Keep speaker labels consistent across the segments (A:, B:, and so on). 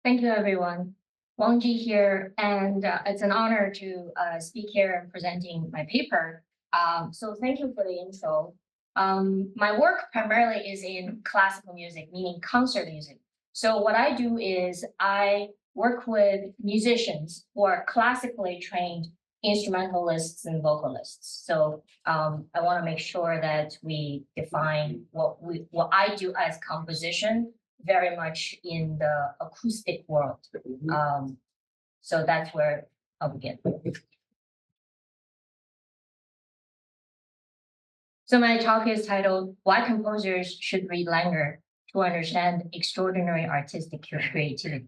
A: Thank you, everyone. Wang Jie here, and it's an honor to speak here and presenting my paper. So thank you for the intro. My work primarily is in classical music, meaning concert music. So what I do is I work with musicians who are classically trained instrumentalists and vocalists. So I want to make sure that we define what I do as composition very much in the acoustic world. So that's where I'll begin. So my talk is titled, Why Composers Should Read Langer to Understand Extraordinary Artistic Creativity.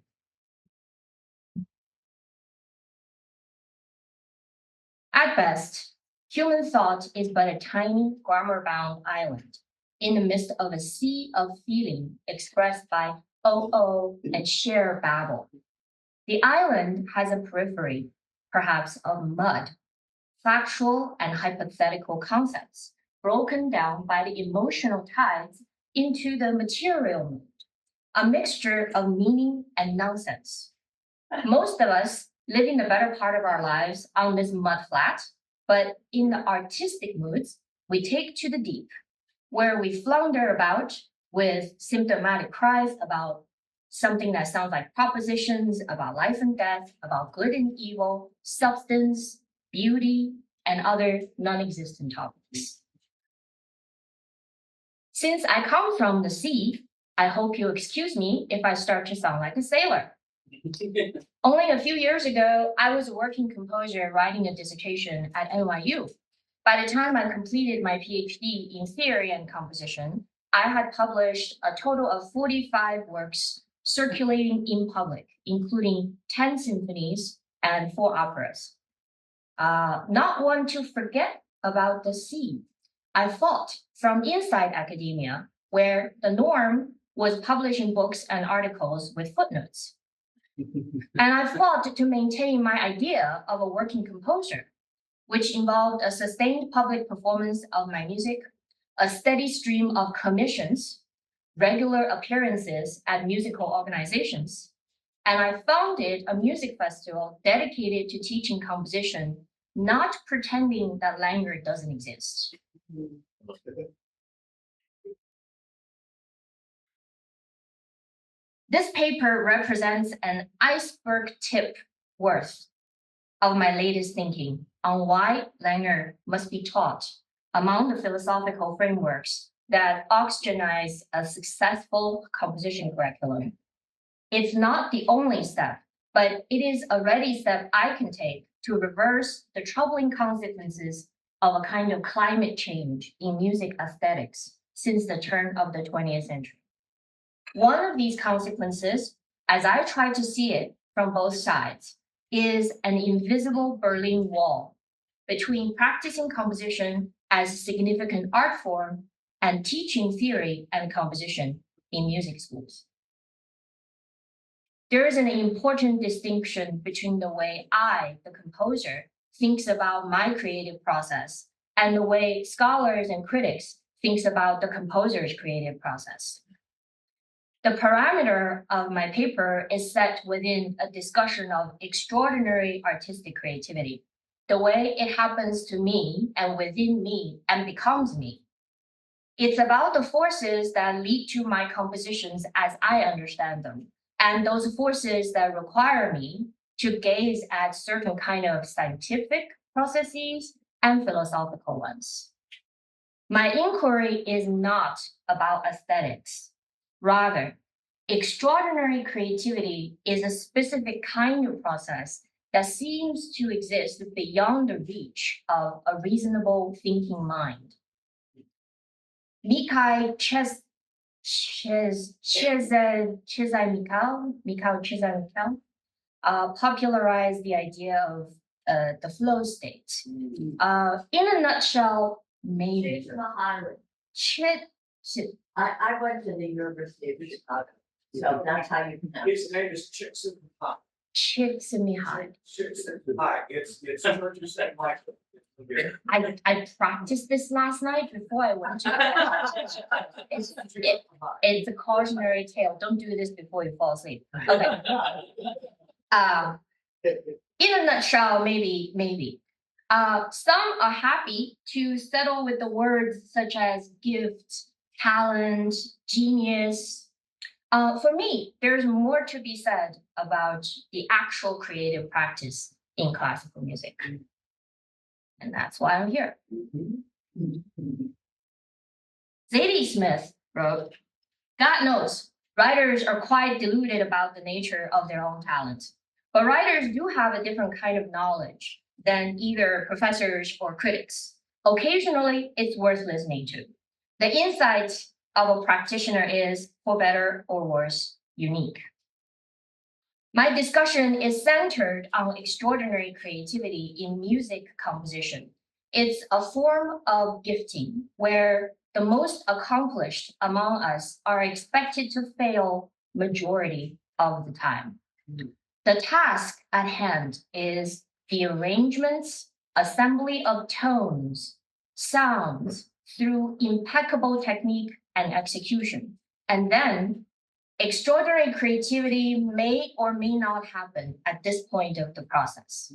A: At best, human thought is but a tiny grammar-bound island in the midst of a sea of feeling expressed by oh and sheer babble. The island has a periphery, perhaps of mud, factual and hypothetical concepts broken down by the emotional tides into the material mood, a mixture of meaning and nonsense. Most of us live in the better part of our lives on this mud flat, but in the artistic moods, we take to the deep, where we flounder about with symptomatic cries about something that sounds like propositions about life and death, about good and evil, substance, beauty, and other non-existent topics. Since I come from the sea, I hope you'll excuse me if I start to sound like a sailor. Only a few years ago, I was a working composer writing a dissertation at NYU. By the time I completed my PhD in theory and composition, I had published a total of 45 works circulating in public, including 10 symphonies and 4 operas. Not one to forget about the sea. I fought from inside academia, where the norm was publishing books and articles with footnotes. And I fought to maintain my idea of a working composer, which involved a sustained public performance of my music, a steady stream of commissions, regular appearances at musical organizations, and I founded a music festival dedicated to teaching composition, not pretending that Langer doesn't exist. This paper represents an iceberg tip worth of my latest thinking on why Langer must be taught among the philosophical frameworks that oxygenize a successful composition curriculum. It's not the only step, but it is a ready step I can take to reverse the troubling consequences of a kind of climate change in music aesthetics since the turn of the 20th century. One of these consequences, as I try to see it from both sides, is an invisible Berlin Wall between practicing composition as a significant art form and teaching theory and composition in music schools. There is an important distinction between the way I, the composer, thinks about my creative process and the way scholars and critics thinks about the composer's creative process. The parameter of my paper is set within a discussion of extraordinary artistic creativity, the way it happens to me and within me and becomes me. It's about the forces that lead to my compositions as I understand them, and those forces that require me to gaze at certain kind of scientific processes and philosophical ones. My inquiry is not about aesthetics. Rather, extraordinary creativity is a specific kind of process that seems to exist beyond the reach of a reasonable thinking mind. Mikhail Csikszentmihalyi popularized the idea of the flow state. In a nutshell, maybe.
B: I went to the University of Chicago, so that's how you pronounce it.
C: His name is Csikszentmihalyi.
A: Csikszentmihalyi.
C: Csikszentmihalyi. It's 100% Michael.
A: I practiced this last night before I went to bed. It's a cautionary tale. Don't do this before you fall asleep. Okay. In a nutshell, maybe. Some are happy to settle with the words such as gift, talent, genius. For me, there's more to be said about the actual creative practice in classical music. And that's why I'm here. Zadie Smith wrote, God knows, writers are quite deluded about the nature of their own talent. But writers do have a different kind of knowledge than either professors or critics. Occasionally, it's worth listening to. The insight of a practitioner is, for better or worse, unique. My discussion is centered on extraordinary creativity in music composition. It's a form of gifting where the most accomplished among us are expected to fail majority of the time. The task at hand is the arrangements, assembly of tones, sounds through impeccable technique and execution. And then extraordinary creativity may or may not happen at this point of the process.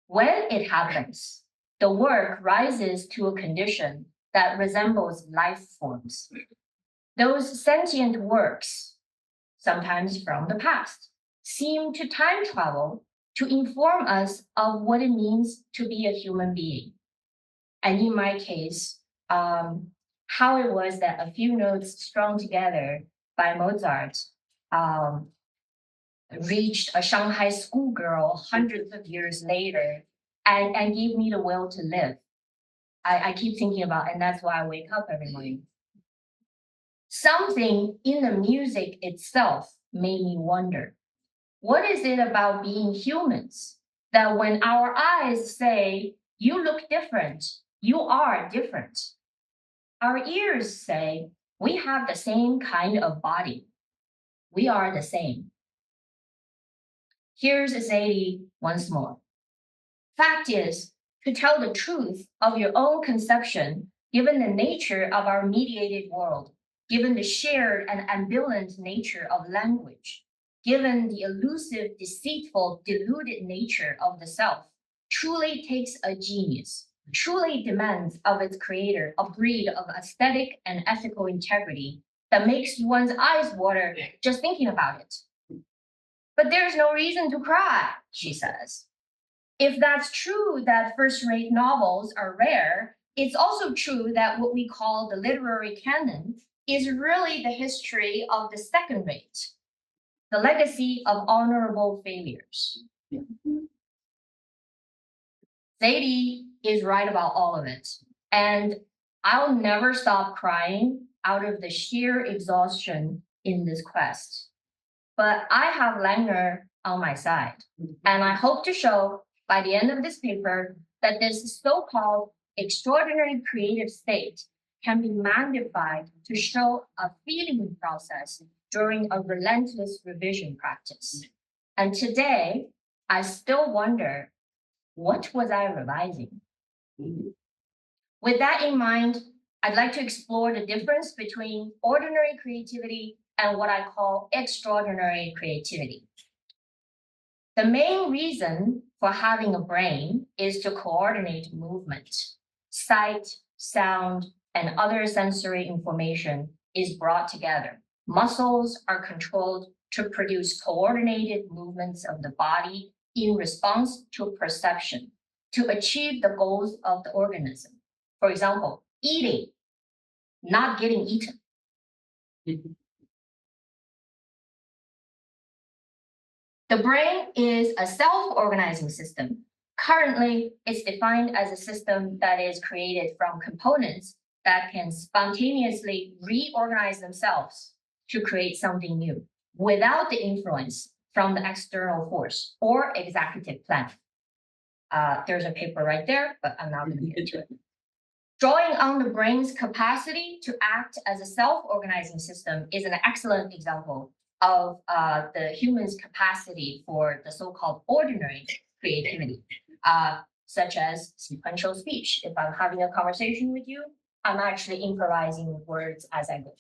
A: When it happens, the work rises to a condition that resembles life forms. Those sentient works, sometimes from the past, seem to time travel to inform us of what it means to be a human being. And in my case, how it was that a few notes strung together by Mozart reached a Shanghai schoolgirl hundreds of years later and gave me the will to live. I keep thinking about, and that's why I wake up every morning. Something in the music itself made me wonder, what is it about being humans that when our eyes say, you look different, you are different, our ears say, we have the same kind of body, we are the same. Here's Zadie once more. Fact is, to tell the truth of your own conception, given the nature of our mediated world, given the shared and ambivalent nature of language, given the elusive, deceitful, deluded nature of the self, truly takes a genius, truly demands of its creator a breed of aesthetic and ethical integrity that makes one's eyes water just thinking about it. But there's no reason to cry, she says. If that's true that first-rate novels are rare, it's also true that what we call the literary canon is really the history of the second rate, the legacy of honorable failures. Zadie is right about all of it, and I'll never stop crying out of the sheer exhaustion in this quest. But I have Langer on my side, and I hope to show by the end of this paper that this so-called extraordinary creative state can be magnified to show a feeling process during a relentless revision practice. And today, I still wonder, what was I revising? With that in mind, I'd like to explore the difference between ordinary creativity and what I call extraordinary creativity. The main reason for having a brain is to coordinate movement. Sight, sound, and other sensory information is brought together. Muscles are controlled to produce coordinated movements of the body in response to perception, to achieve the goals of the organism. For example, eating, not getting eaten. The brain is a self-organizing system. Currently, it's defined as a system that is created from components that can spontaneously reorganize themselves to create something new without the influence from the external force or executive plan. There's a paper right there, but I'm not going to get into it. Drawing on the brain's capacity to act as a self-organizing system is an excellent example of the human's capacity for the so-called ordinary creativity. such as sequential speech. If I'm having a conversation with you, I'm actually improvising words as I go.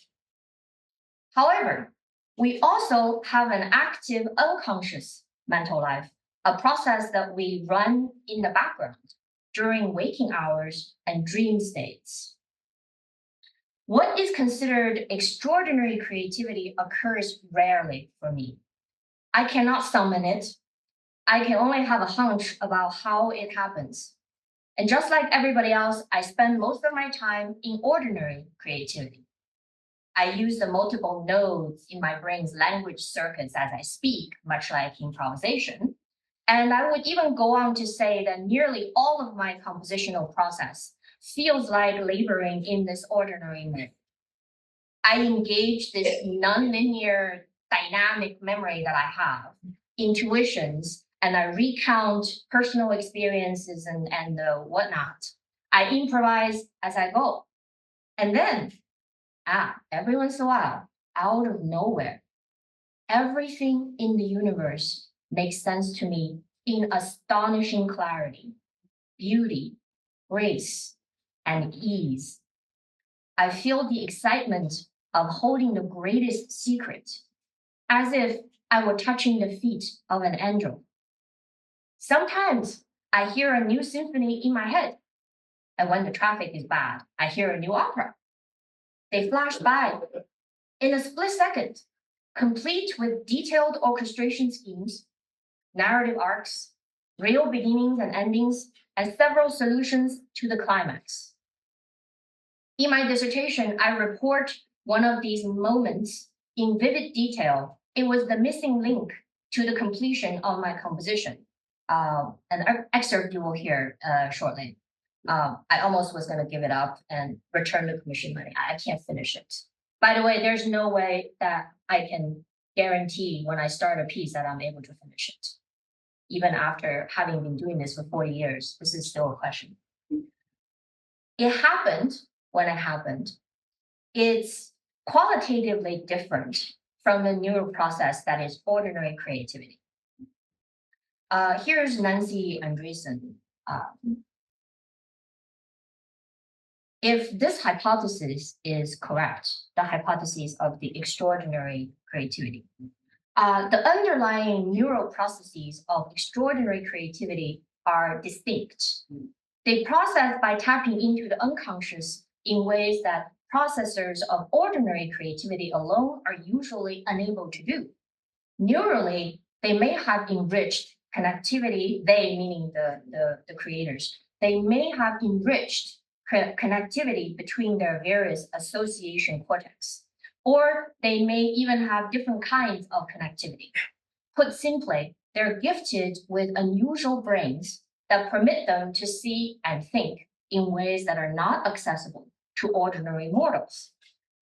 A: However, we also have an active unconscious mental life, a process that we run in the background during waking hours and dream states. What is considered extraordinary creativity occurs rarely for me. I cannot summon it. I can only have a hunch about how it happens. And just like everybody else, I spend most of my time in ordinary creativity. I use the multiple nodes in my brain's language circuits as I speak, much like improvisation. And I would even go on to say that nearly all of my compositional process feels like laboring in this ordinary mode. I engage this nonlinear dynamic memory that I have, intuitions, and I recount personal experiences and whatnot. I improvise as I go. And then, every once in a while, out of nowhere, everything in the universe makes sense to me in astonishing clarity, beauty, grace, and ease. I feel the excitement of holding the greatest secret, as if I were touching the feet of an angel. Sometimes I hear a new symphony in my head, and when the traffic is bad, I hear a new opera. They flash by in a split second, complete with detailed orchestration schemes, narrative arcs, real beginnings and endings, and several solutions to the climax. In my dissertation, I report one of these moments in vivid detail. It was the missing link to the completion of my composition. An excerpt you will hear shortly. I almost was going to give it up and return the commission money. I can't finish it. By the way, there's no way that I can guarantee when I start a piece that I'm able to finish it. Even after having been doing this for 40 years, this is still a question. It happened when it happened. It's qualitatively different from the neural process that is ordinary creativity. Here's Nancy Andreessen. If this hypothesis is correct, the hypothesis of the extraordinary creativity, the underlying neural processes of extraordinary creativity are distinct. They process by tapping into the unconscious in ways that processors of ordinary creativity alone are usually unable to do. Neurally, they may have enriched connectivity, they meaning the creators, they may have enriched connectivity between their various association cortex, or they may even have different kinds of connectivity. Put simply, they're gifted with unusual brains that permit them to see and think in ways that are not accessible to ordinary mortals.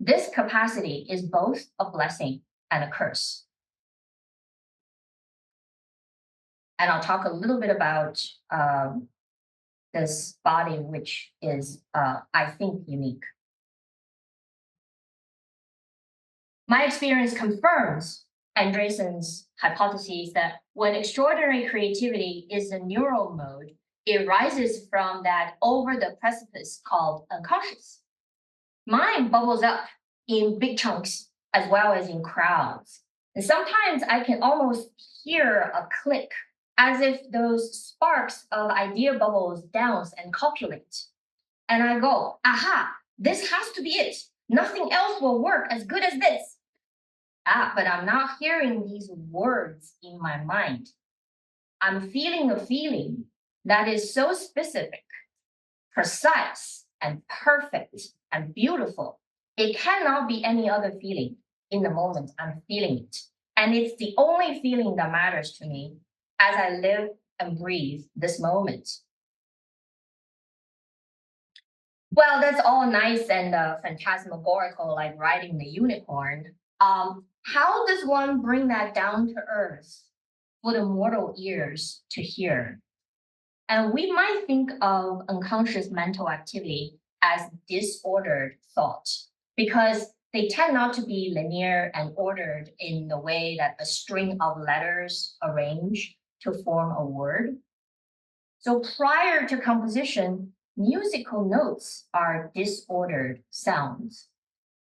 A: This capacity is both a blessing and a curse. And I'll talk a little bit about this body, which is, I think, unique. My experience confirms Andreessen's hypothesis that when extraordinary creativity is a neural mode, it rises from that over the precipice called unconscious. Mine bubbles up in big chunks as well as in crowds. And sometimes I can almost hear a click as if those sparks of idea bubbles dance and copulate. And I go, aha, this has to be it. Nothing else will work as good as this. But I'm not hearing these words in my mind. I'm feeling a feeling that is so specific, precise, and perfect, and beautiful. It cannot be any other feeling in the moment I'm feeling it. And it's the only feeling that matters to me as I live and breathe this moment. Well, that's all nice and phantasmagorical, like riding the unicorn. How does one bring that down to earth for the mortal ears to hear? And we might think of unconscious mental activity as disordered thought, because they tend not to be linear and ordered in the way that a string of letters arrange to form a word. So prior to composition, musical notes are disordered sounds.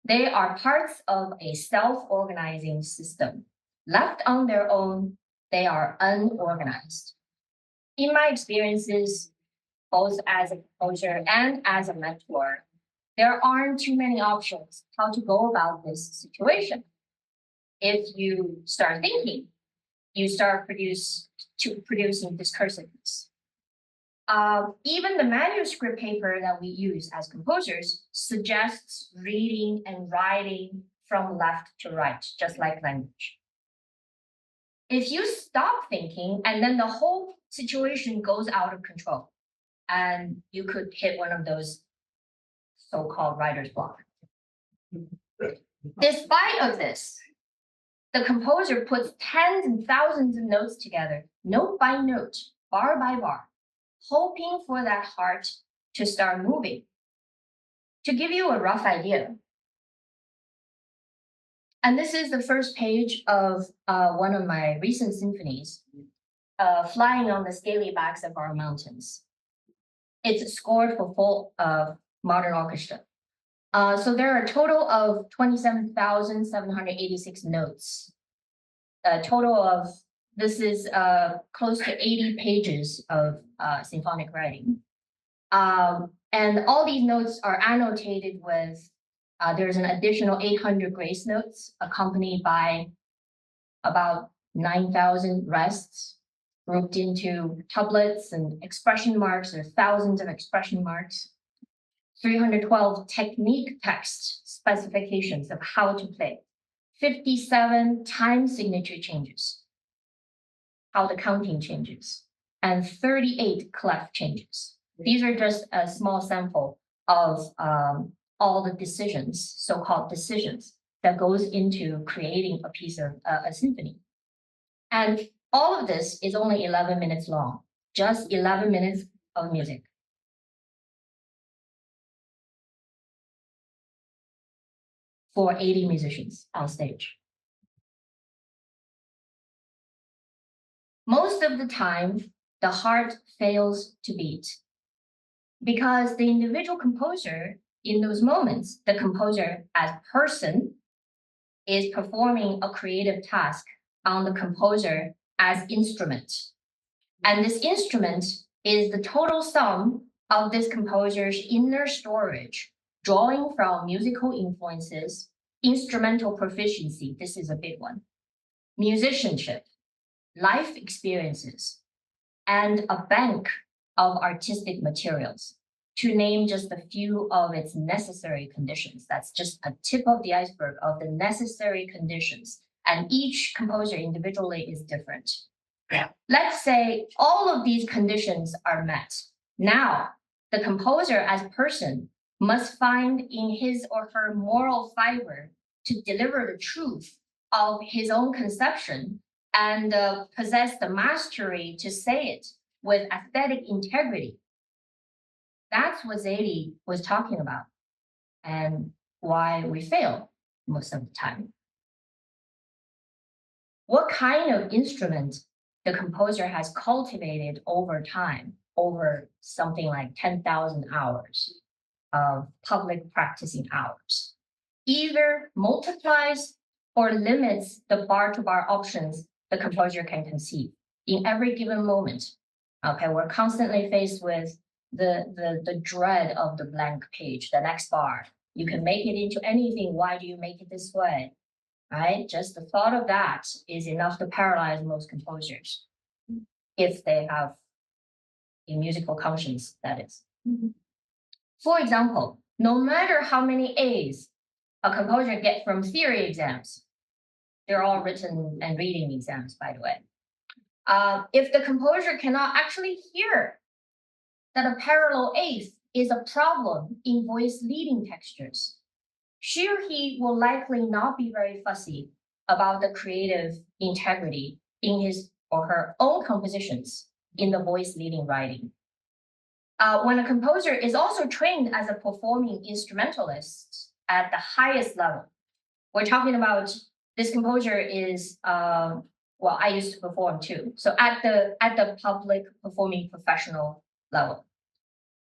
A: They are parts of a self-organizing system. Left on their own, they are unorganized. In my experiences, both as a composer and as a mentor, there aren't too many options how to go about this situation. If you start thinking, you start producing discursiveness. Even the manuscript paper that we use as composers suggests reading and writing from left to right, just like language. If you stop thinking and then the whole situation goes out of control, and you could hit one of those so-called writer's block. Despite of this, the composer puts tens and thousands of notes together, note by note, bar by bar, hoping for that heart to start moving. To give you a rough idea, and this is the first page of one of my recent symphonies, Flying on the Scaly Backs of Our Mountains. It's scored for full modern orchestra. So there are a total of 27,786 notes. A total of, this is close to 80 pages of symphonic writing. And all these notes are annotated with, there's an additional 800 grace notes accompanied by about 9,000 rests grouped into tuplets and expression marks. There are thousands of expression marks. 312 technique text specifications of how to play. 57 time signature changes, how the counting changes, and 38 clef changes. These are just a small sample of all the decisions, so-called decisions, that goes into creating a piece of a symphony. And all of this is only 11 minutes long, just 11 minutes of music. For 80 musicians on stage. Most of the time, the heart fails to beat because the individual composer in those moments, the composer as person is performing a creative task on the composer as instrument. And this instrument is the total sum of this composer's inner storage, drawing from musical influences, instrumental proficiency, this is a big one, musicianship, life experiences, and a bank of artistic materials, to name just a few of its necessary conditions. That's just a tip of the iceberg of the necessary conditions. And each composer individually is different. Yeah. Let's say all of these conditions are met. Now, the composer as person must find in his or her moral fiber to deliver the truth of his own conception and possess the mastery to say it with aesthetic integrity. That's what Zadie was talking about and why we fail most of the time. What kind of instrument the composer has cultivated over time, over something like 10,000 hours of public practicing hours, either multiplies or limits the bar-to-bar options the composer can conceive in every given moment. Okay, we're constantly faced with the dread of the blank page, the next bar. You can make it into anything. Why do you make it this way? Right? Just the thought of that is enough to paralyze most composers, if they have a musical conscience, that is. For example, no matter how many A's a composer gets from theory exams, they're all written and reading exams, by the way. If the composer cannot actually hear that a parallel eighth is a problem in voice leading textures, she or he will likely not be very fussy about the creative integrity in his or her own compositions in the voice leading writing. When a composer is also trained as a performing instrumentalist at the highest level, we're talking about this composer is well, I used to perform too. So at the public performing professional level,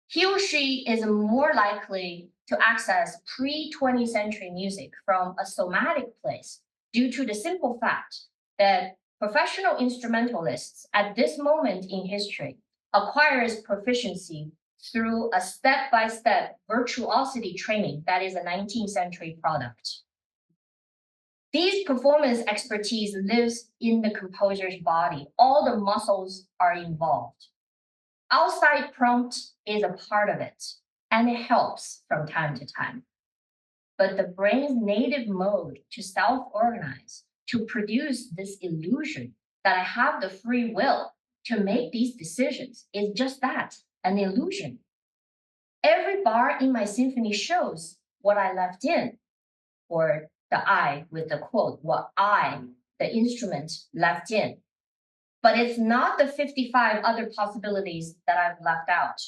A: he or she is more likely to access pre-20th century music from a somatic place due to the simple fact that professional instrumentalists at this moment in history acquires proficiency through a step-by-step virtuosity training that is a 19th century product. These performance expertise lives in the composer's body. All the muscles are involved. Outside prompt is a part of it, and it helps from time to time. But the brain's native mode to self-organize, to produce this illusion that I have the free will to make these decisions is just that, an illusion. Every bar in my symphony shows what I left in, or the I with the quote, what I, the instrument, left in. But it's not the 55 other possibilities that I've left out,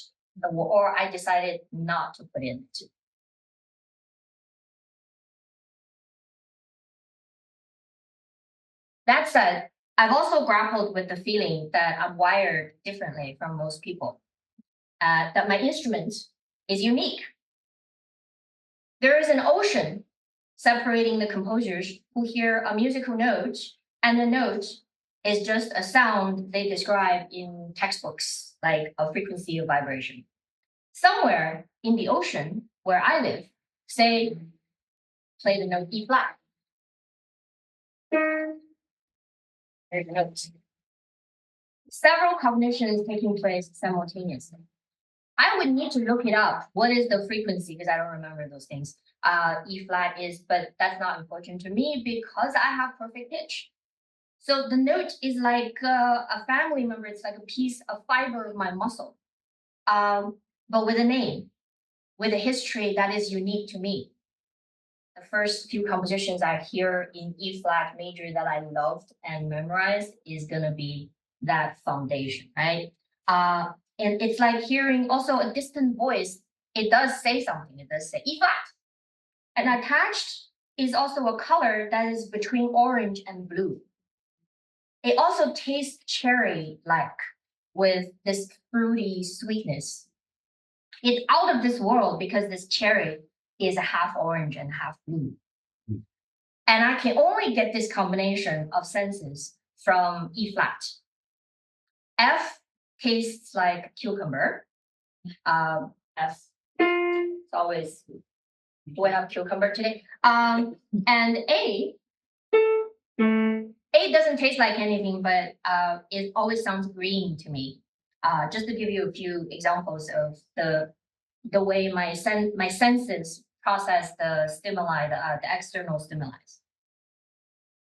A: or I decided not to put in. That said, I've also grappled with the feeling that I'm wired differently from most people, that my instrument is unique. There is an ocean separating the composers who hear a musical note, and the note is just a sound they describe in textbooks, like a frequency of vibration. Somewhere in the ocean where I live, say, play the note E flat. There's a note. Several cognitions taking place simultaneously. I would need to look it up. What is the frequency? Because I don't remember those things. E flat is, but that's not important to me because I have perfect pitch. So the note is like a family member. It's like a piece of fiber of my muscle, but with a name, with a history that is unique to me. The first few compositions I hear in E flat major that I loved and memorized is gonna be that foundation, right? And it's like hearing also a distant voice. It does say something. It does say E flat. And attached is also a color that is between orange and blue. It also tastes cherry-like with this fruity sweetness. It's out of this world because this cherry is half orange and half blue. And I can only get this combination of senses from E flat. F tastes like cucumber. F, it's always, do we have cucumber today? And A doesn't taste like anything, but it always sounds green to me. Just to give you a few examples of the way my senses process the stimuli, the external stimuli.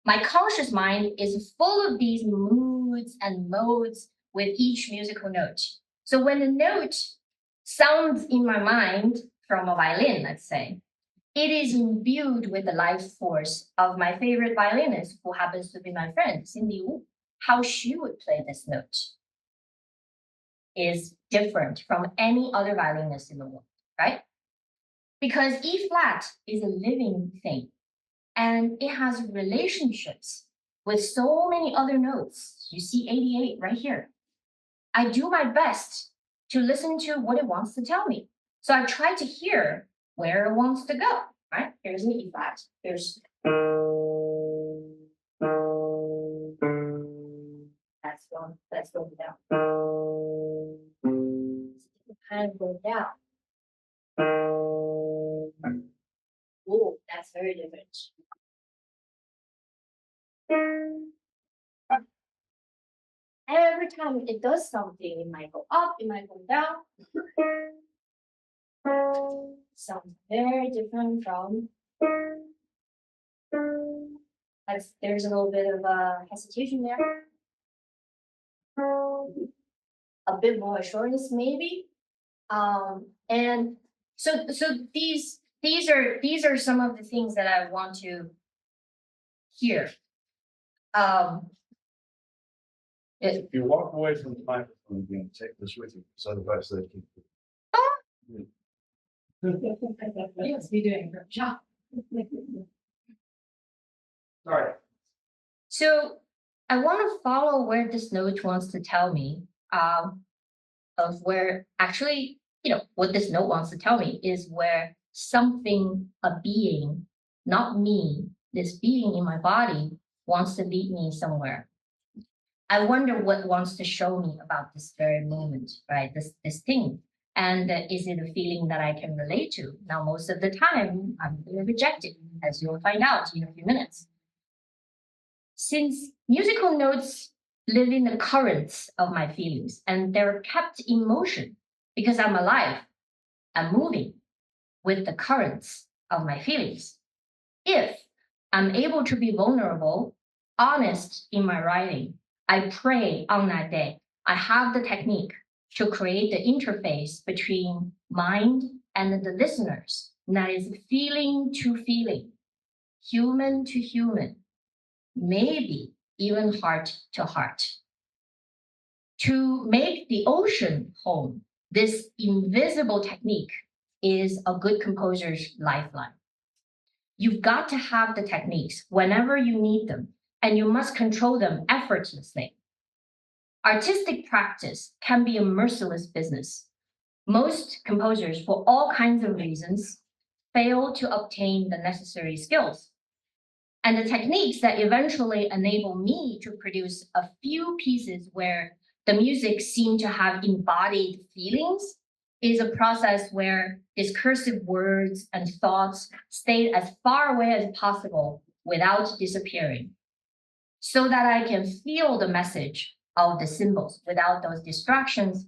A: My conscious mind is full of these moods and modes with each musical note. So when the note sounds in my mind from a violin, let's say, it is imbued with the life force of my favorite violinist, who happens to be my friend, Cindy Wu. How she would play this note is different from any other violinist in the world, right? Because E flat is a living thing, and it has relationships with so many other notes. You see 88 right here. I do my best to listen to what it wants to tell me. So I try to hear where it wants to go, right? Here's an E flat. There's that's going down. Kind of going down. Ooh, that's very different. Every time it does something, it might go up, it might go down. Sounds very different from. There's a little bit of hesitation there. A bit more assurance, maybe. And so these are some of the things that I want to hear.
C: If you walk away from the microphone again, take this with you, because otherwise they can.
A: You must be doing a great job.
C: Sorry.
A: So I want to follow where this note wants to tell me, of where actually, what this note wants to tell me is where something, a being, not me, this being in my body wants to lead me somewhere. I wonder what wants to show me about this very moment, right? This thing. And is it a feeling that I can relate to? Now, most of the time, I'm going to reject it, as you'll find out in a few minutes. Since musical notes live in the currents of my feelings, and they're kept in motion because I'm alive, I'm moving with the currents of my feelings. If I'm able to be vulnerable, honest in my writing, I pray on that day, I have the technique to create the interface between mind and the listeners. And that is feeling to feeling, human to human, maybe even heart to heart. To make the ocean home, this invisible technique is a good composer's lifeline. You've got to have the techniques whenever you need them, and you must control them effortlessly. Artistic practice can be a merciless business. Most composers, for all kinds of reasons, fail to obtain the necessary skills. And the techniques that eventually enable me to produce a few pieces where the music seemed to have embodied feelings is a process where discursive words and thoughts stay as far away as possible without disappearing, so that I can feel the message of the symbols without those distractions.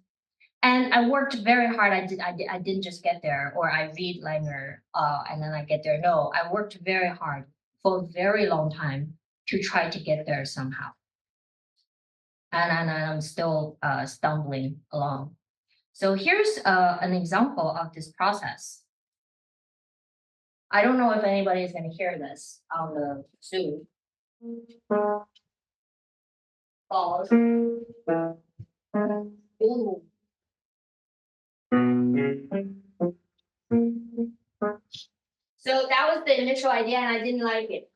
A: And I worked very hard. I didn't just get there, or I read Langer and then I get there. No, I worked very hard for a very long time to try to get there somehow. And I'm still stumbling along. So here's an example of this process. I don't know if anybody is going to hear this on the Zoom. Pause. Ooh. So that was the initial idea, and I didn't like it.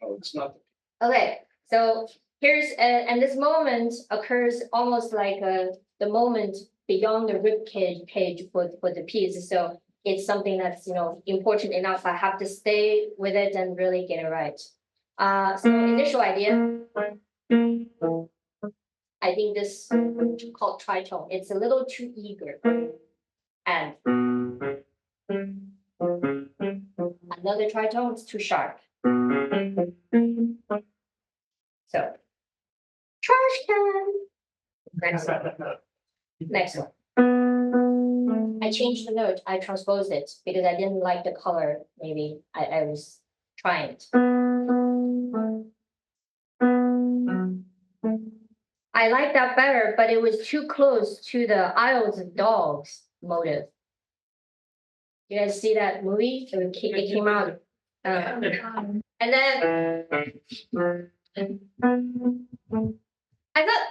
C: Oh, it's not.
A: Okay, so here's and this moment occurs almost like the moment beyond the rib cage for the piece. So it's something that's important enough. I have to stay with it and really get it right. So initial idea. I think this called tritone. It's a little too eager. And another tritone is too sharp. So trash can. Next one. Next one. I changed the note. I transposed it because I didn't like the color. Maybe I was trying it. I like that better, but it was too close to the Isles of Dogs motive. You guys see that movie? It came out. And then I thought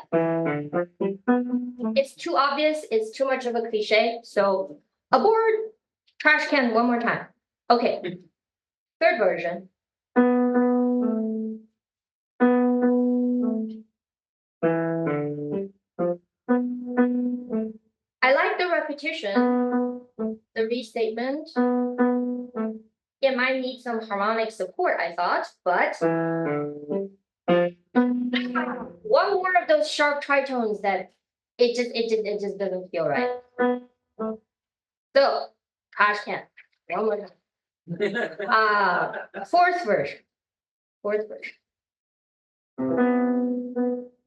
A: it's too obvious. It's too much of a cliche. So abort, trash can one more time. Okay. Third version. I like the repetition, the restatement. It might need some harmonic support, I thought, but one more of those sharp tritones that it just doesn't feel right. So trash can, one more time. Fourth version.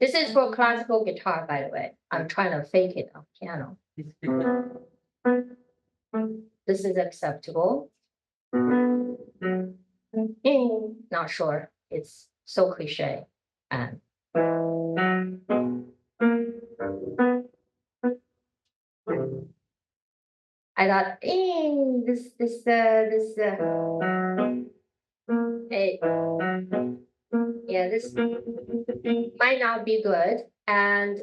A: This is for classical guitar, by the way. I'm trying to fake it on piano. This is acceptable. Not sure. It's so cliche. And I thought, hey, yeah, this might not be good, and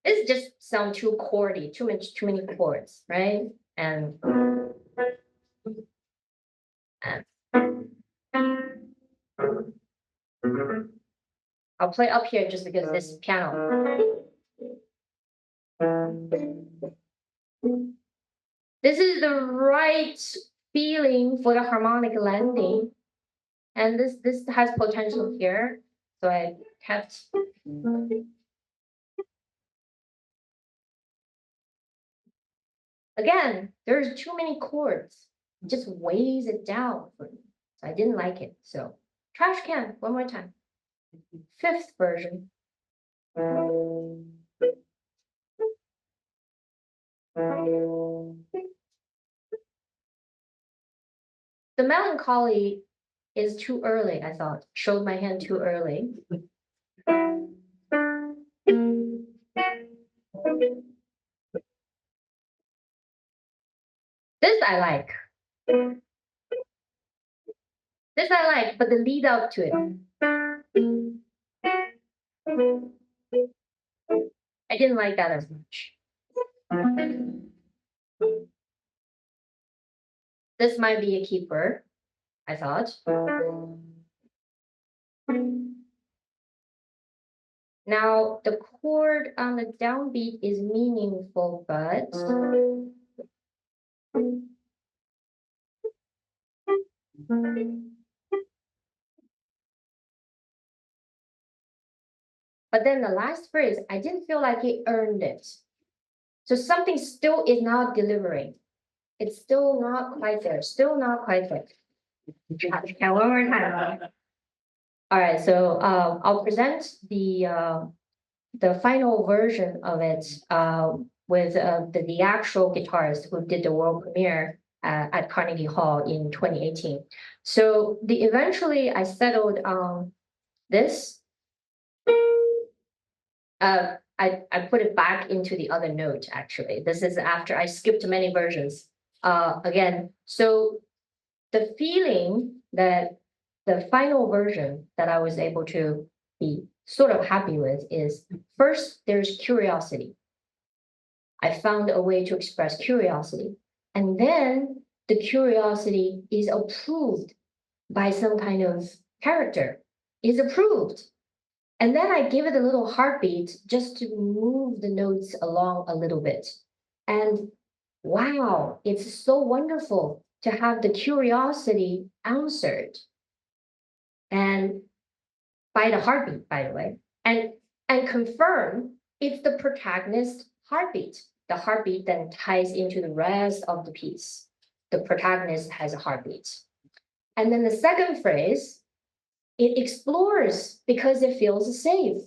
A: this just sounds too chordy, too many chords, right? And I'll play up here just because this piano. This is the right feeling for the harmonic landing. And this has potential here. So I kept. Again, there's too many chords. It just weighs it down for me. So I didn't like it. So trash can, one more time. Fifth version. The melancholy is too early, I thought. Showed my hand too early. This I like. This I like, but the lead up to it. I didn't like that as much. This might be a keeper, I thought. Now, the chord on the downbeat is meaningful, but then the last phrase, I didn't feel like it earned it. So something still is not delivering. It's still not quite there, still not quite there. Okay, one more time. All right, so I'll present the final version of it with the actual guitarist who did the world premiere at Carnegie Hall in 2018. So eventually I settled on this. I put it back into the other note, actually. This is after I skipped many versions. Again, so the feeling that the final version that I was able to be sort of happy with is, first, there's curiosity. I found a way to express curiosity. And then the curiosity is approved by some kind of character, is approved. And then I give it a little heartbeat just to move the notes along a little bit. And wow, it's so wonderful to have the curiosity answered. And by the heartbeat, by the way, and confirm it's the protagonist's heartbeat. The heartbeat then ties into the rest of the piece. The protagonist has a heartbeat. And then the second phrase, it explores because it feels safe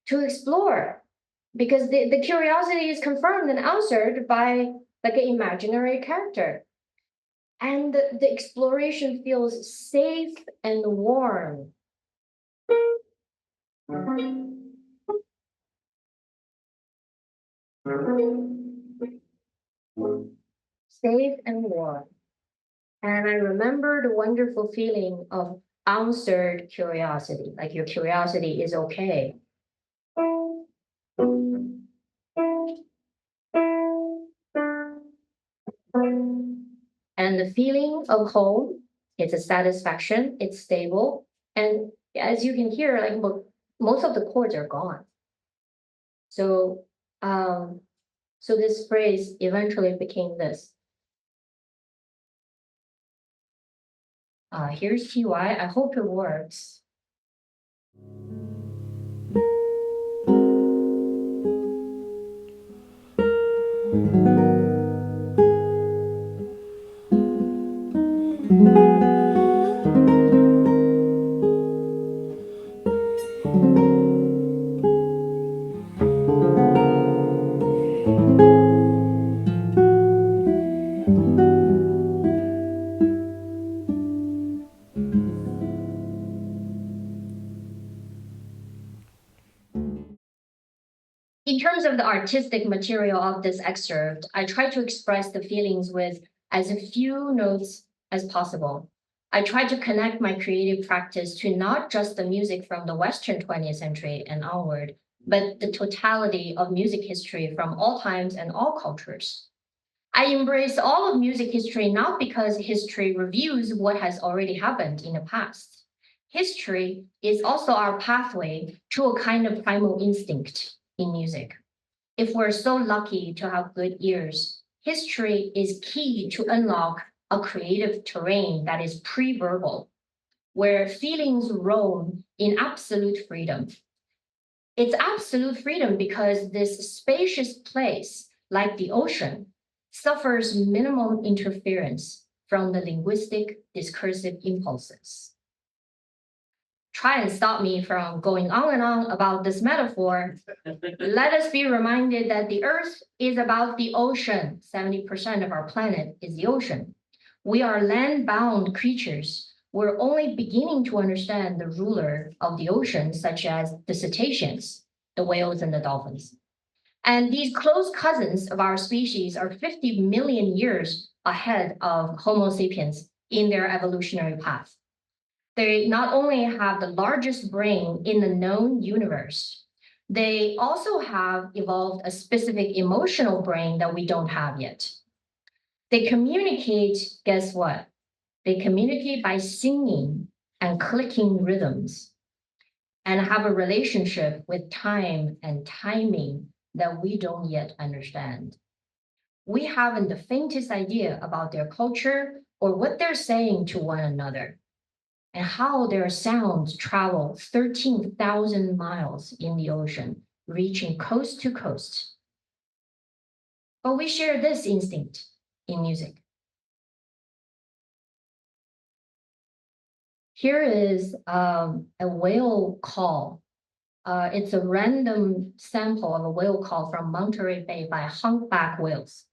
A: to explore, because the curiosity is confirmed and answered by like an imaginary character. And the exploration feels safe and warm. Safe and warm. And I remember the wonderful feeling of answered curiosity, like your curiosity is okay. And the feeling of home, it's a satisfaction, it's stable. And as you can hear, like most of the chords are gone. So, so this phrase eventually became this. Here's TY, I hope it works. In terms of the artistic material of this excerpt, I try to express the feelings with as few notes as possible. I try to connect my creative practice to not just the music from the Western 20th century and onward, but the totality of music history from all times and all cultures. I embrace all of music history not because history reviews what has already happened in the past, history is also our pathway to a kind of primal instinct in music. If we're so lucky to have good ears, history is key to unlock a creative terrain that is pre-verbal, where feelings roam in absolute freedom. It's absolute freedom because this spacious place, like the ocean, suffers minimal interference from the linguistic discursive impulses. Try and stop me from going on and on about this metaphor. Let us be reminded that the Earth is about the ocean. 70% of our planet is the ocean. We are land-bound creatures. We're only beginning to understand the ruler of the ocean, such as the cetaceans, the whales, and the dolphins. And these close cousins of our species are 50 million years ahead of Homo sapiens in their evolutionary path. They not only have the largest brain in the known universe, they also have evolved a specific emotional brain that we don't have yet. They communicate, guess what? They communicate by singing and clicking rhythms and have a relationship with time and timing that we don't yet understand. We haven't the faintest idea about their culture or what they're saying to one another, and how their sounds travel 13,000 miles in the ocean, reaching coast to coast. But we share this instinct in music. Here is a whale call. It's a random sample of a whale call from Monterey Bay by humpback whales.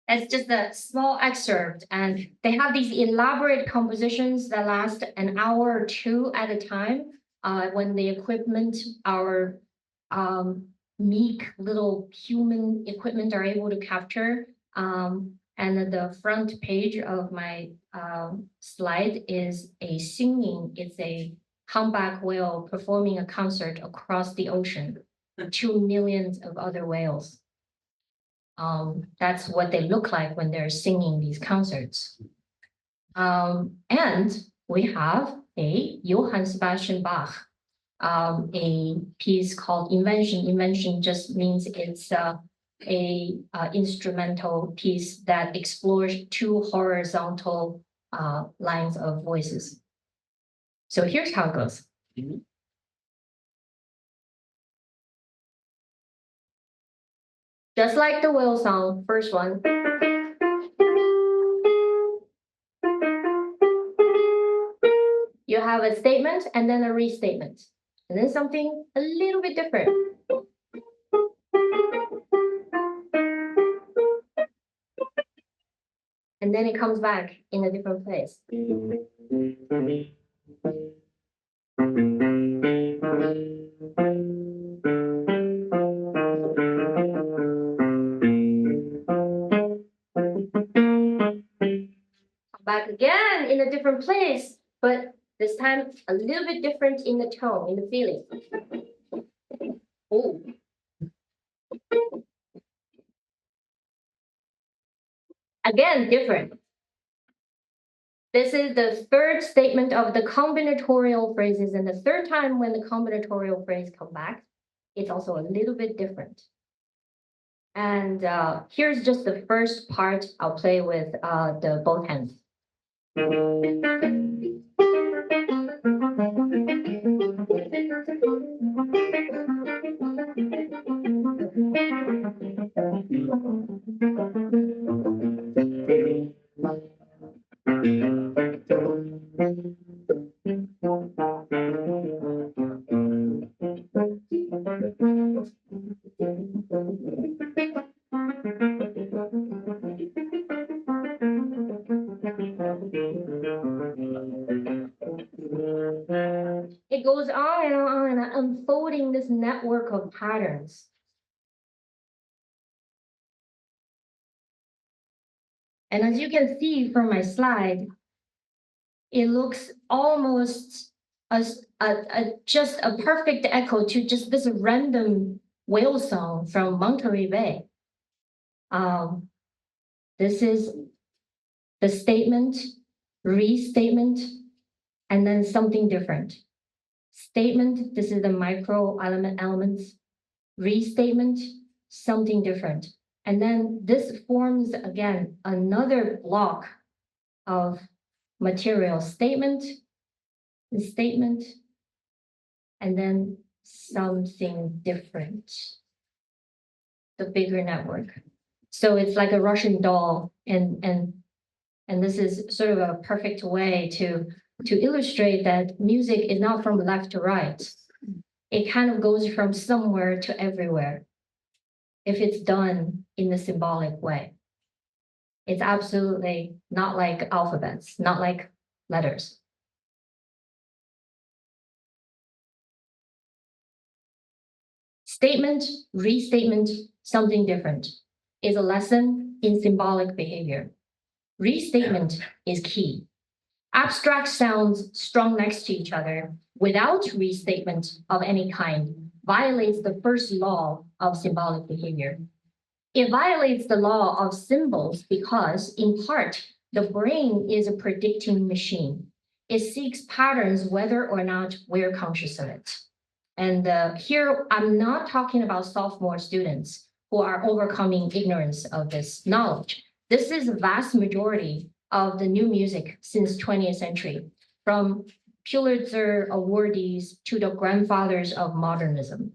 A: That's just a small excerpt, and they have these elaborate compositions that last an hour or two at a time. When the equipment, our meek little human equipment are able to capture. And the front page of my slide is a singing. It's a humpback whale performing a concert across the ocean to millions of other whales. That's what they look like when they're singing these concerts. And we have a Johann Sebastian Bach, a piece called Invention. Invention just means it's a instrumental piece that explores two horizontal lines of voices. So here's how it goes. Just like the whale song, first one. You have a statement and then a restatement, and then something a little bit different. And then it comes back in a different place. Back again in a different place, but this time a little bit different in the tone, in the feeling. Oh. Again, different. This is the third statement of the combinatorial phrases, and the third time when the combinatorial phrase come back, it's also a little bit different. And here's just the first part. I'll play with the both hands. It goes on and on and on, unfolding this network of patterns. And as you can see from my slide, it looks almost as just a perfect echo to just this random whale song from Monterey Bay. This is the statement, restatement, and then something different. Statement, this is the micro elements. Restatement, something different. And then this forms, again, another block of material. Statement, and then something different. The bigger network. So it's like a Russian doll, and this is sort of a perfect way to illustrate that music is not from left to right. It kind of goes from somewhere to everywhere if it's done in the symbolic way. It's absolutely not like alphabets, not like letters. Statement, restatement, something different is a lesson in symbolic behavior. Restatement is key. Abstract sounds strung next to each other without restatement of any kind violates the first law of symbolic behavior. It violates the law of symbols because, in part, the brain is a predicting machine. It seeks patterns whether or not we're conscious of it. And here, I'm not talking about sophomore students who are overcoming ignorance of this knowledge. This is a vast majority of the new music since 20th century, from Pulitzer awardees to the grandfathers of modernism.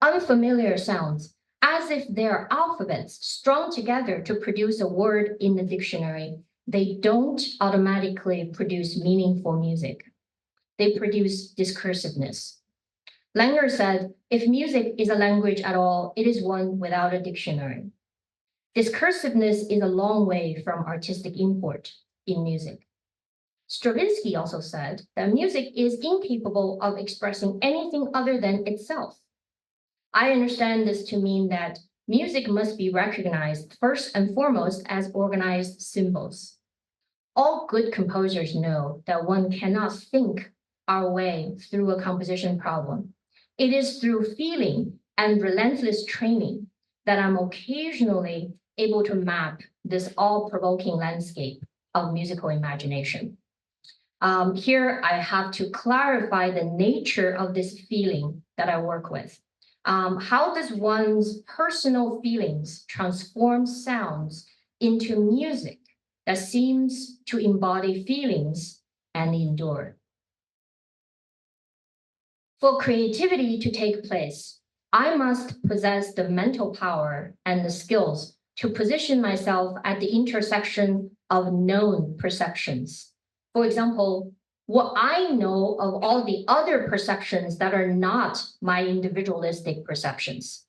A: Unfamiliar sounds, as if they're alphabets strung together to produce a word in the dictionary, they don't automatically produce meaningful music. They produce discursiveness. Langer said, if music is a language at all, it is one without a dictionary. Discursiveness is a long way from artistic import in music. Stravinsky also said that music is incapable of expressing anything other than itself. I understand this to mean that music must be recognized first and foremost as organized symbols. All good composers know that one cannot think our way through a composition problem. It is through feeling and relentless training that I'm occasionally able to map this all-provoking landscape of musical imagination. Here, I have to clarify the nature of this feeling that I work with. How does one's personal feelings transform sounds into music that seems to embody feelings and endure? For creativity to take place, I must possess the mental power and the skills to position myself at the intersection of known perceptions. For example, what I know of all the other perceptions that are not my individualistic perceptions.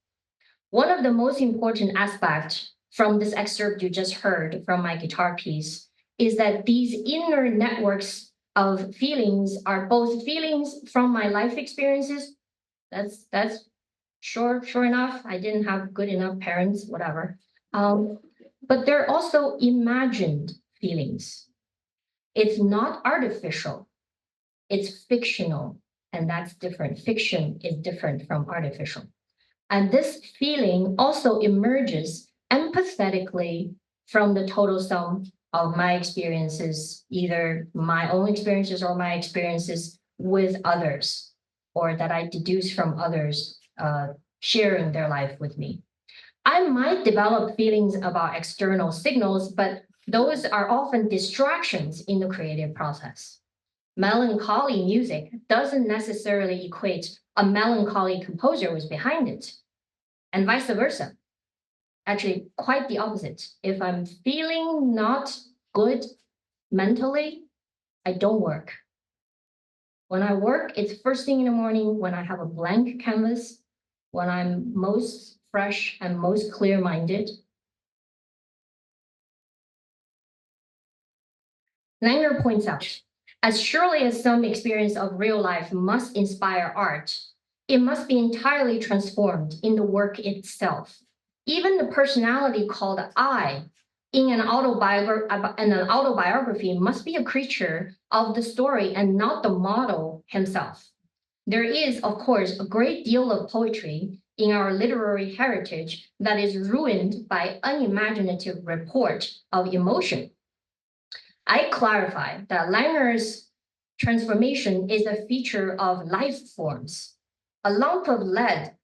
A: One of the most important aspects from this excerpt you just heard from my guitar piece is that these inner networks of feelings are both feelings from my life experiences. That's sure enough. I didn't have good enough parents, whatever. But they're also imagined feelings. It's not artificial. It's fictional, and that's different. Fiction is different from artificial. And this feeling also emerges empathetically from the total sum of my experiences, either my own experiences or my experiences with others, or that I deduce from others sharing their life with me. I might develop feelings about external signals, but those are often distractions in the creative process. Melancholy music doesn't necessarily equate a melancholy composer was behind it, and vice versa. Actually, quite the opposite. If I'm feeling not good mentally, I don't work. When I work, it's first thing in the morning when I have a blank canvas, when I'm most fresh and most clear-minded. Langer points out, as surely as some experience of real life must inspire art, it must be entirely transformed in the work itself. Even the personality called I in an autobiography must be a creature of the story and not the model himself. There is, of course, a great deal of poetry in our literary heritage that is ruined by unimaginative report of emotion. I clarify that Langer's transformation is a feature of life forms. A lump of lead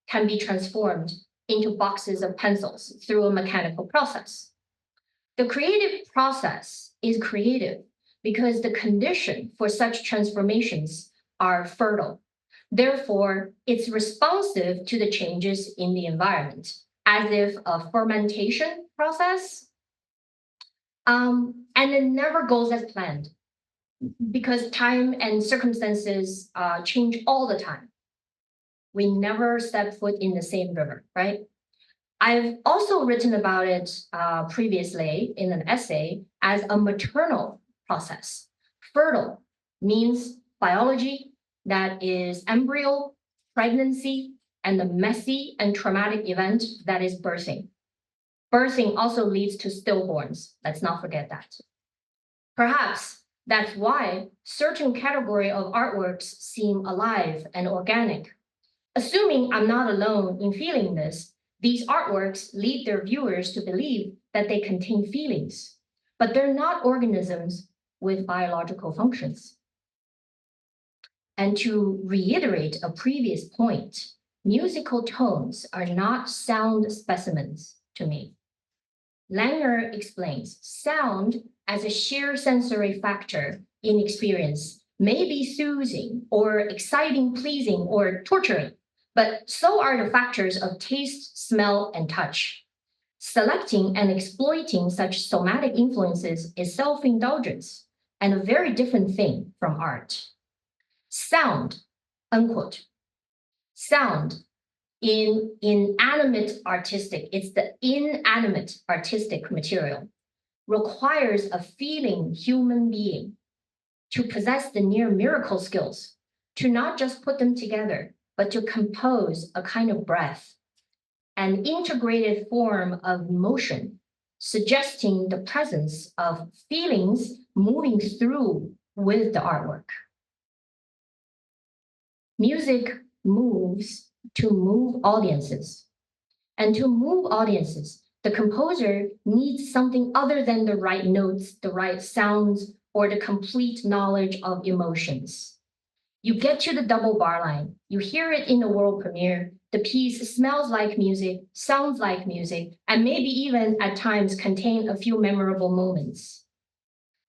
A: can be transformed into boxes of pencils through a mechanical process. The creative process is creative because the condition for such transformations are fertile. Therefore, it's responsive to the changes in the environment, as if a fermentation process, and it never goes as planned because time and circumstances change all the time. We never step foot in the same river, right? I've also written about it previously in an essay as a maternal process. Fertile means biology that is embryo, pregnancy, and the messy and traumatic event that is birthing. Birthing also leads to stillborns. Let's not forget that. Perhaps that's why certain category of artworks seem alive and organic. Assuming I'm not alone in feeling this, these artworks lead their viewers to believe that they contain feelings, but they're not organisms with biological functions. And to reiterate a previous point, musical tones are not sound specimens to me. Langer explains sound as a sheer sensory factor in experience may be soothing or exciting, pleasing, or torturing, but so are the factors of taste, smell, and touch. Selecting and exploiting such somatic influences is self-indulgence and a very different thing from art. Sound, unquote. Sound in inanimate artistic, it's the inanimate artistic material, requires a feeling human being to possess the near miracle skills, to not just put them together, but to compose a kind of breath, an integrated form of motion, suggesting the presence of feelings moving through with the artwork. Music moves to move audiences. And to move audiences, the composer needs something other than the right notes, the right sounds, or the complete knowledge of emotions. You get to the double bar line, you hear it in the world premiere, the piece smells like music, sounds like music, and maybe even at times contain a few memorable moments.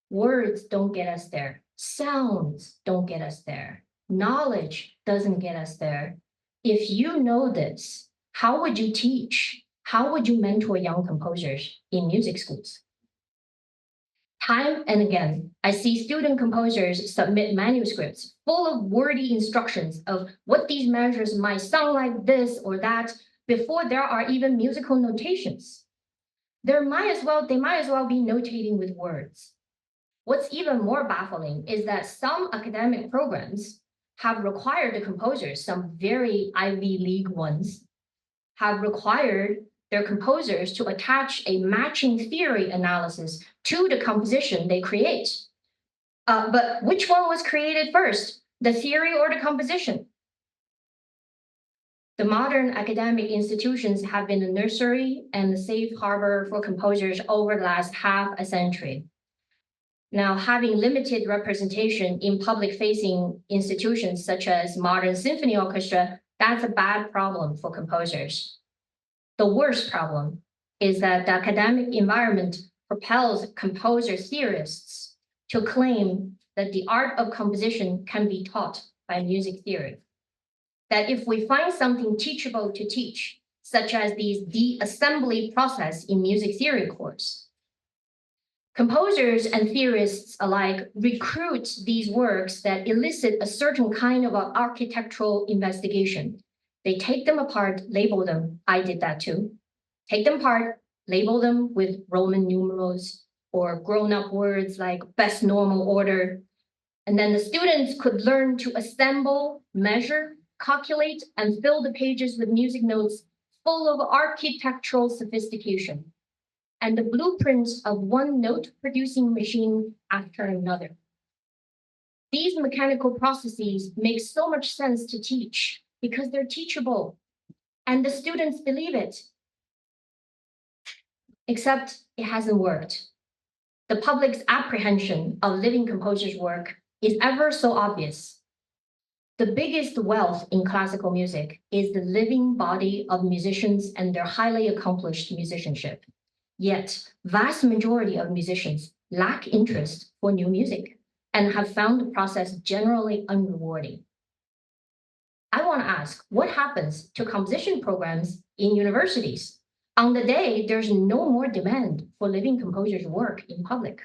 A: Words don't get us there. Sounds don't get us there. Knowledge doesn't get us there. If you know this, how would you teach? How would you mentor young composers in music schools? Time and again, I see student composers submit manuscripts full of wordy instructions of what these measures might sound like this or that before there are even musical notations. They might as well be notating with words. What's even more baffling is that some academic programs have required the composers, some very Ivy League ones, have required their composers to attach a matching theory analysis to the composition they create. But which one was created first, the theory or the composition? The modern academic institutions have been a nursery and a safe harbor for composers over the last half a century. Now, having limited representation in public-facing institutions such as modern symphony orchestra, that's a bad problem for composers. The worst problem is that the academic environment propels composer theorists to claim that the art of composition can be taught by music theory. That if we find something teachable to teach, such as the assembly process in music theory course, composers and theorists alike recruit these works that elicit a certain kind of an architectural investigation. They take them apart, label them. I did that too. Take them apart, label them with Roman numerals or grown-up words like best normal order. And then the students could learn to assemble, measure, calculate, and fill the pages with music notes full of architectural sophistication and the blueprints of one note-producing machine after another. These mechanical processes make so much sense to teach because they're teachable, and the students believe it. Except it hasn't worked. The public's apprehension of living composers' work is ever so obvious. The biggest wealth in classical music is the living body of musicians and their highly accomplished musicianship. Yet, vast majority of musicians lack interest for new music and have found the process generally unrewarding. I want to ask, what happens to composition programs in universities on the day there's no more demand for living composers' work in public?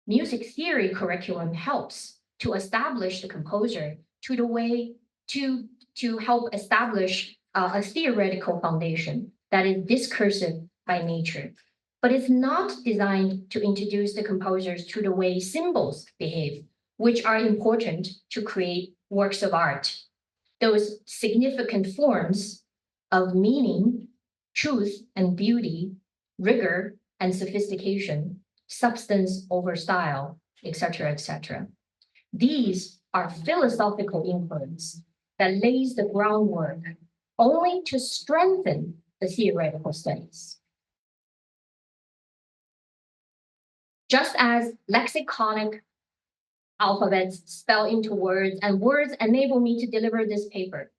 A: Music theory curriculum helps to establish the composer to the way to help establish a theoretical foundation that is discursive by nature, but it's not designed to introduce the composers to the way symbols behave, which are important to create works of art. Those significant forms of meaning, truth and beauty, rigor and sophistication, substance over style, etc., etc. These are philosophical inquiries that lays the groundwork only to strengthen the theoretical studies. Just as lexiconic alphabets spell into words and words enable me to deliver this paper,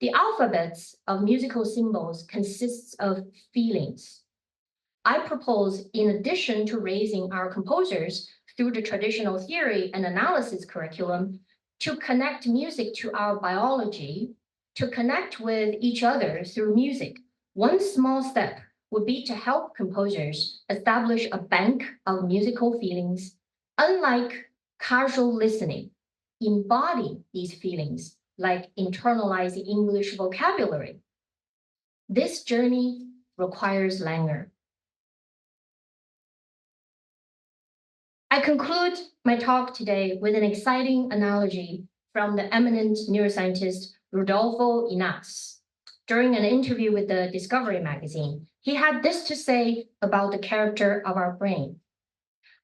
A: the alphabets of musical symbols consists of feelings. I propose, in addition to raising our composers through the traditional theory and analysis curriculum, to connect music to our biology, to connect with each other through music. One small step would be to help composers establish a bank of musical feelings, unlike casual listening, embody these feelings like internalizing English vocabulary. This journey requires Langer. I conclude my talk today with an exciting analogy from the eminent neuroscientist Rodolfo Ináz. During an interview with the Discovery magazine, he had this to say about the character of our brain.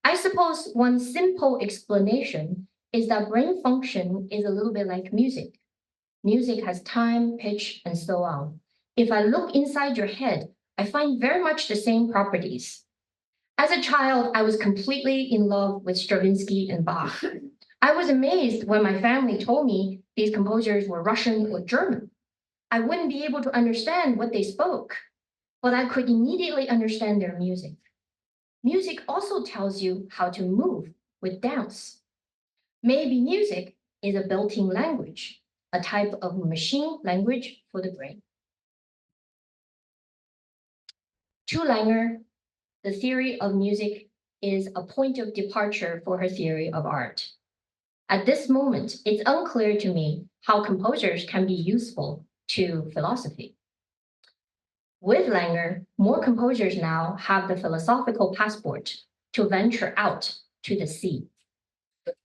A: I suppose one simple explanation is that brain function is a little bit like music. Music has time, pitch, and so on. If I look inside your head, I find very much the same properties. As a child, I was completely in love with Stravinsky and Bach. I was amazed when my family told me these composers were Russian or German. I wouldn't be able to understand what they spoke, but I could immediately understand their music. Music also tells you how to move with dance. Maybe music is a built-in language, a type of machine language for the brain. To Langer, the theory of music is a point of departure for her theory of art. At this moment, it's unclear to me how composers can be useful to philosophy. With Langer, more composers now have the philosophical passport to venture out to the sea.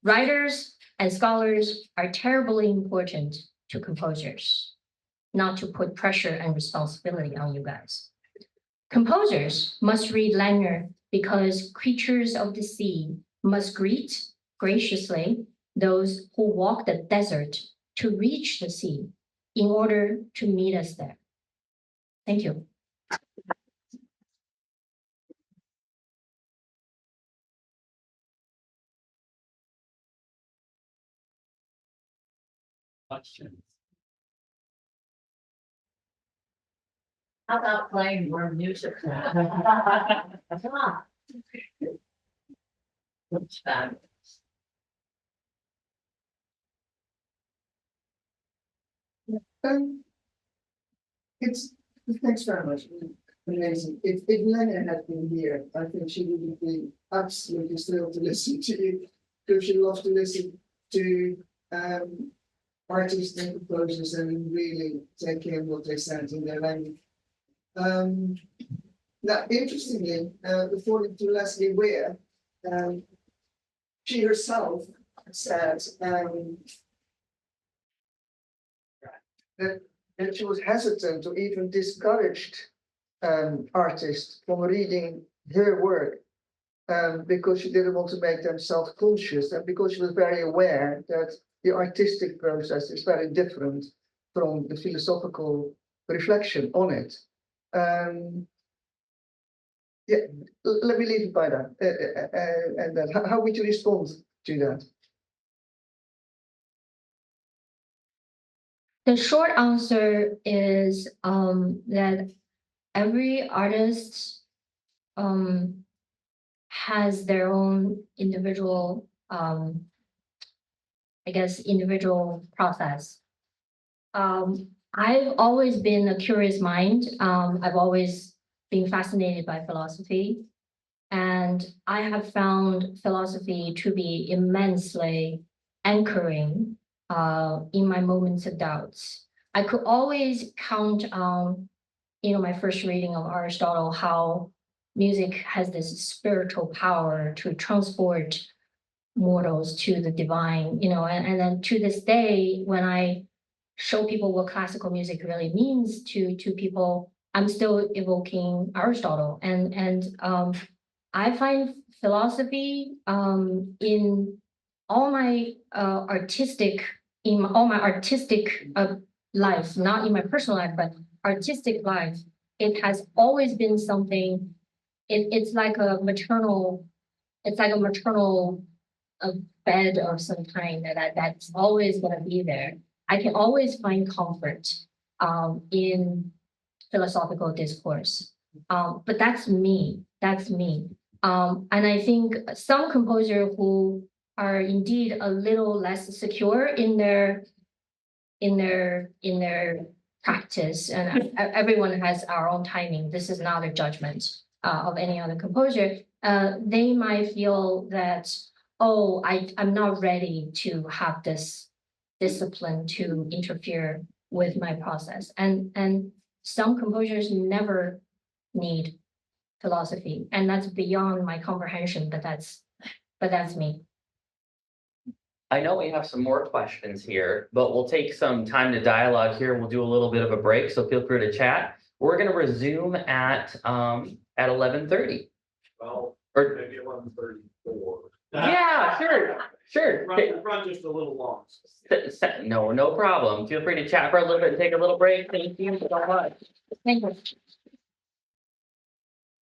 A: Writers and scholars are terribly important to composers, not to put pressure and responsibility on you guys. Composers must read Langer because creatures of the sea must greet graciously those who walk the desert to reach the sea, in order to meet us there. Thank you.
D: Questions?
B: How about playing more music? Come on. Looks fabulous.
E: It's, thanks very much. Amazing. If Lena had been here, I think she would be absolutely thrilled to listen to you. Because she loves to listen to artists and composers and really take in what they said in their language. Now, interestingly, according to Leslie Weir, she herself said that she was hesitant or even discouraged artists from reading her work because she didn't want to make them self-conscious and because she was very aware that the artistic process is very different from the philosophical reflection on it. Yeah, let me leave it by that. And then, how would you respond to that?
A: The short answer is that every artist has their own individual, I guess, individual process. I've always been a curious mind. I've always been fascinated by philosophy. And I have found philosophy to be immensely anchoring in my moments of doubts. I could always count on, my first reading of Aristotle, how music has this spiritual power to transport mortals to the divine, and then to this day, when I show people what classical music really means to people, I'm still evoking Aristotle. And I find philosophy in all my artistic life, not in my personal life, but artistic life. It has always been something. It's like a maternal bed of some kind that's always going to be there. I can always find comfort in philosophical discourse. But that's me. And I think some composers who are indeed a little less secure in their practice, and everyone has our own timing. This is not a judgment of any other composer. They might feel that, I'm not ready to have this discipline to interfere with my process. And some composers never need philosophy, and that's beyond my comprehension, but that's me.
D: I know we have some more questions here, but we'll take some time to dialogue here. We'll do a little bit of a break, so feel free to chat. We're going to resume at 11:30.
C: Well,
D: Or
C: maybe 11:34.
D: yeah, sure.
C: Run just a little long.
D: No problem. Feel free to chat for a little bit and take a little break. Thank you so much.
A: Thank you.